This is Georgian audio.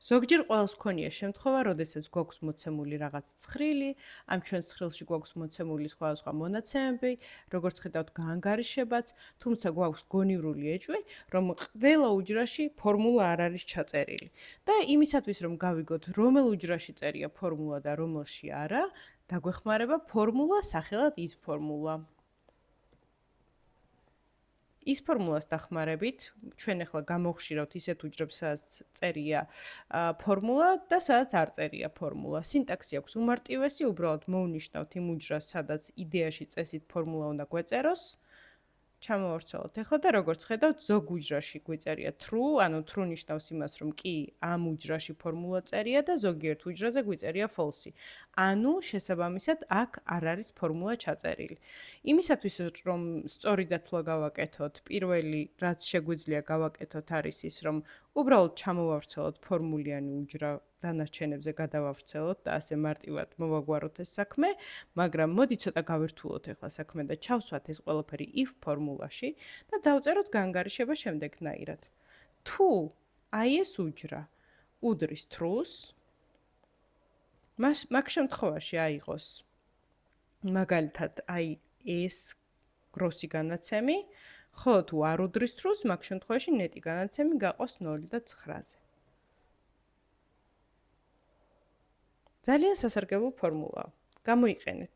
ზოგჯერ ყველას გქონია შემთხვევა, როდესაც გვაქვს მოცემული რაღაც ცხრილი, ამ ჩვენს ცხრილში გვაქვს მოცემული სხვადასხვა მონაცემები, როგორც ხედავთ, გაანგარიშებაც, თუმცა გვაქვს გონივრული ეჭვი, რომ ყველა უჯრაში ფორმულა არ არის ჩაწერილი. და იმისათვის, რომ გავიგოთ, რომელ უჯრაში წერია ფორმულა და რომელში არა, დაგვეხმარება ფორმულა სახელად ის ფორმულა. ის ფორმულას დახმარებით, ჩვენ ახლა გამოვხშირავთ ისეთ უჯრებს, სადაც წერია ფორმულა და სადაც არ წერია ფორმულა. სინტაქსი აქვს უმარტივესი, უბრალოდ მოვნიშნავთ იმ უჯრას, სადაც იდეაში წესით ფორმულა უნდა გვეწეროს. ჩამოვარցალოთ ახლა და როგორც ხედავთ, ზოგ უჯრაში გვიწერია true, ანუ true ნიშნავს იმას, რომ კი ამ უჯრაში ფორმულა წერია და ზოგიერთ უჯრაზე გვიწერია false. ანუ შესაბამისად აქ არ არის ფორმულა ჩაწერილი. იმისათვის, რომ სწორი დათვლა გავაკეთოთ, პირველი რაც შეგვიძლია გავაკეთოთ არის ის, რომ უბრალოდ ჩამოვავრცელოთ ფორმულიანი უჯრა დანარჩენებზე გადავავრცელოთ და ასე მარტივად მოვაგვაროთ ეს საქმე, მაგრამ მოდი ცოტა გავირთულოთ ახლა საქმე და ჩავსვათ ეს ყველაფერი if ფორმულაში და დავწეროთ გაანგარიშება შემდეგნაირად. თუ აი ეს უჯრა უდრის true-ს, მაგ შემთხვევაში აიღოს მაგალითად აი ეს გროსი განაცემი, ხოლო თუ არ უდრის true-ს, მაგ შემთხვევაში ნეტი განაცემი გაყოს 0 და 9-ზე. ძალიან სასარგებლო ფორმულაა. გამოიყენეთ.